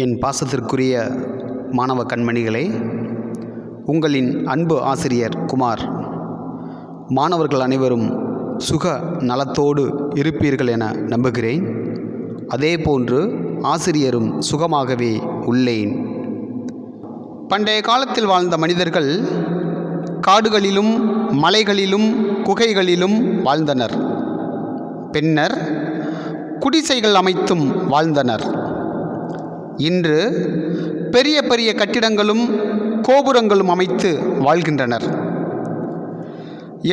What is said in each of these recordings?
என் பாசத்திற்குரிய மாணவ கண்மணிகளே, உங்களின் அன்பு ஆசிரியர் குமார். மாணவர்கள் அனைவரும் சுக நலத்தோடு இருப்பீர்கள் என நம்புகிறேன். அதேபோன்று ஆசிரியரும் சுகமாகவே உள்ளேன். பண்டைய காலத்தில் வாழ்ந்த மனிதர்கள் காடுகளிலும் மலைகளிலும் குகைகளிலும் வாழ்ந்தனர். பின்னர் குடிசைகள் அமைத்தும் வாழ்ந்தனர். இன்று பெரிய பெரிய கட்டிடங்களும் கோபுரங்களும் அமைத்து வாழ்கின்றனர்.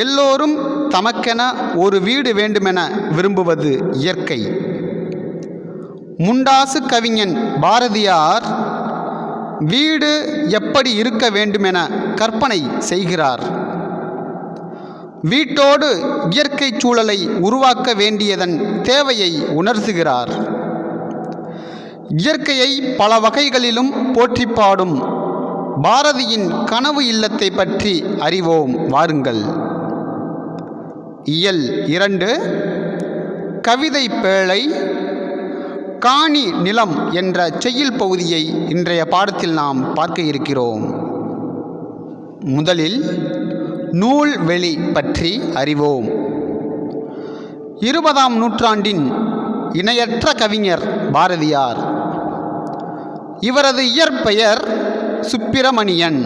எல்லோரும் தமக்கென ஒரு வீடு வேண்டுமென விரும்புவது இயற்கை. முண்டாசு கவிஞன் பாரதியார் வீடு எப்படி இருக்க வேண்டுமென கற்பனை செய்கிறார். வீட்டோடு இயற்கை சூழலை உருவாக்க வேண்டியதன் தேவையை உணர்த்துகிறார். இயற்கையை பல வகைகளிலும் போற்றி பாடும் பாரதியின் கனவு இல்லத்தை பற்றி அறிவோம் வாருங்கள். இயல் 2 கவிதை பேழை காணி நிலம் என்ற செய்யுள் பகுதியை இன்றைய பாடத்தில் நாம் பார்க்க இருக்கிறோம். முதலில் நூல்வெளி பற்றி அறிவோம். 20ஆம் நூற்றாண்டின் இணையற்ற கவிஞர் பாரதியார். இவரது இயற்பெயர் சுப்பிரமணியன்.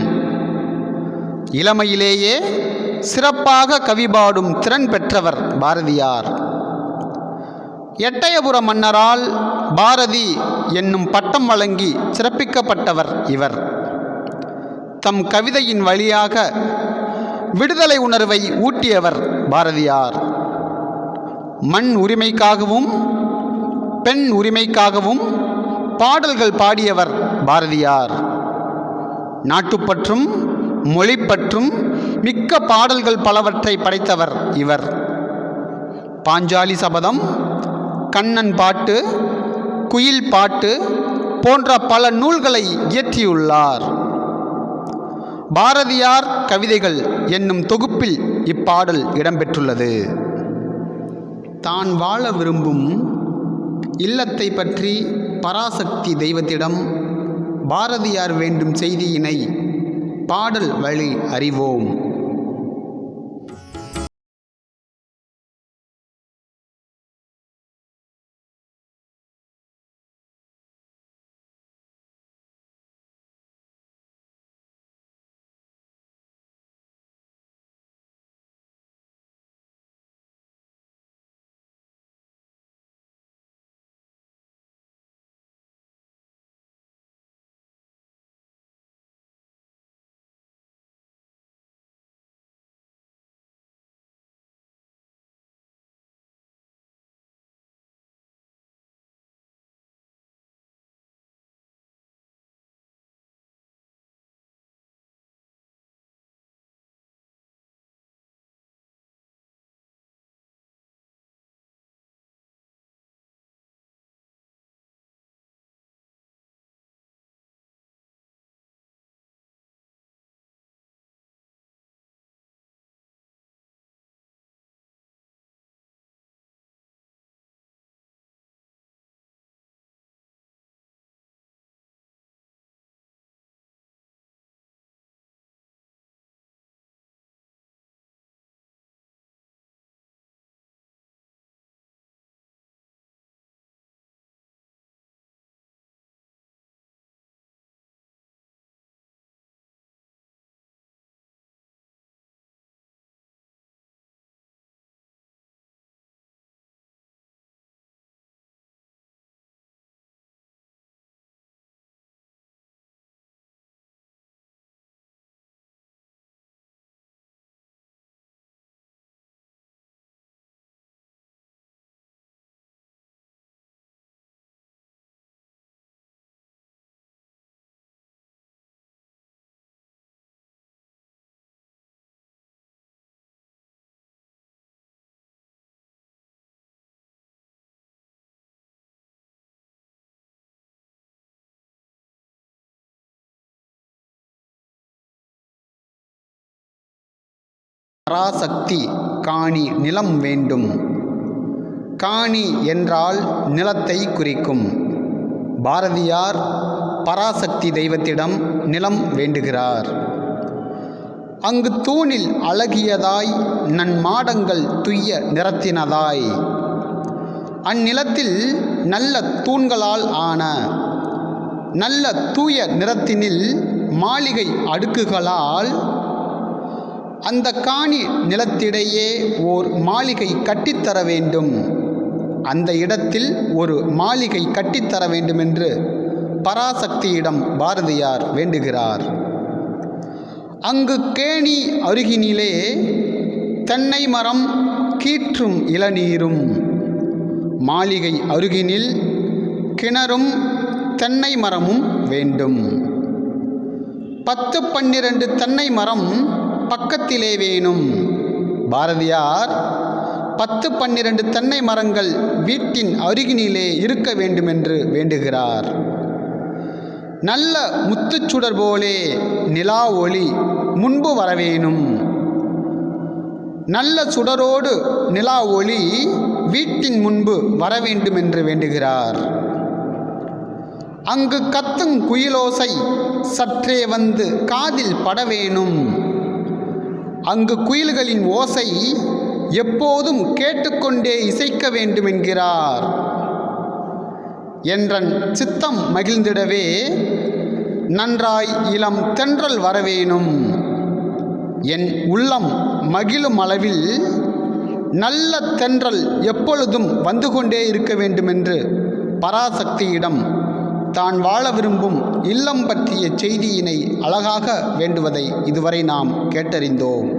இளமையிலேயே சிறப்பாக கவிபாடும் திறன் பெற்றவர் பாரதியார். எட்டயபுர மன்னரால் பாரதி என்னும் பட்டம் வழங்கி சிறப்பிக்கப்பட்டவர் இவர். தம் கவிதையின் வழியாக விடுதலை உணர்வை ஊட்டியவர் பாரதியார். மண் உரிமைக்காகவும் பெண் உரிமைக்காகவும் பாடல்கள் பாடியவர் பாரதியார். நாட்டுப்பற்றும் மொழிப்பற்றும் மிக்க பாடல்கள் பலவற்றை படைத்தவர் இவர். பாஞ்சாலி சபதம், கண்ணன் பாட்டு, குயில் பாட்டு போன்ற பல நூல்களை இயற்றியுள்ளார். பாரதியார் கவிதைகள் என்னும் தொகுப்பில் இப்பாடல் இடம்பெற்றுள்ளது. தான் வாழ விரும்பும் இல்லத்தை பற்றி பராசக்தி தெய்வத்திடம் பாரதியார் வேண்டும் செய்தியினை பாடல் வழி அறிவோம். பராசக்தி காணி நிலம் வேண்டும். காணி என்றால் நிலத்தை குறிக்கும். பாரதியார் பராசக்தி தெய்வத்திடம் நிலம் வேண்டுகிறார். அங்கு தூணில் அழகியதாய் நன்மாடங்கள் துய்ய நிறத்தினதாய், அந்நிலத்தில் நல்ல தூண்களால் ஆன நல்ல தூய நிறத்தினில் மாளிகை அடுக்குகளால் அந்த காணி நிலத்திடையே ஓர் மாளிகை கட்டித்தர வேண்டும், அந்த இடத்தில் ஒரு மாளிகை கட்டித்தர வேண்டும் என்று பராசக்தியிடம் பாரதியார் வேண்டுகிறார். அங்கு கேணி அருகினிலே தென்னை மரம் கீற்றும் இளநீரும், மாளிகை அருகினில் கிணறும் தென்னை மரமும் வேண்டும். 10-12 தென்னை மரம் பக்கத்திலே வேணும். பாரதியார் 10-12 தென்னை மரங்கள் வீட்டின் அருகினிலே இருக்க வேண்டுமென்று வேண்டுகிறார். நல்ல முத்துச்சுடர் போலே நிலா ஒளி முன்பு வரவேணும். நல்ல சுடரோடு நிலா ஒளி வீட்டின் முன்பு வரவேண்டும் என்று வேண்டுகிறார். அங்கு கத்தும் குயிலோசை சற்றே வந்து காதில் படவேணும். அங்கு குயில்களின் ஓசை எப்போதும் கேட்டுக்கொண்டே இசைக்க வேண்டும் என்கிறார். என்றன் சித்தம் மகிழ்ந்திடவே நன்றாய் இளம் தென்றல் வரவேணும். என் உள்ளம் மகிழும் அளவில் நல்ல தென்றல் எப்பொழுதும் வந்து கொண்டே இருக்க வேண்டுமென்று பராசக்தியிடம் தான் வாழ விரும்பும் இல்லம் பற்றிய செய்தியினை அழகாக வேண்டுவதை இதுவரை நாம் கேட்டறிந்தோம்.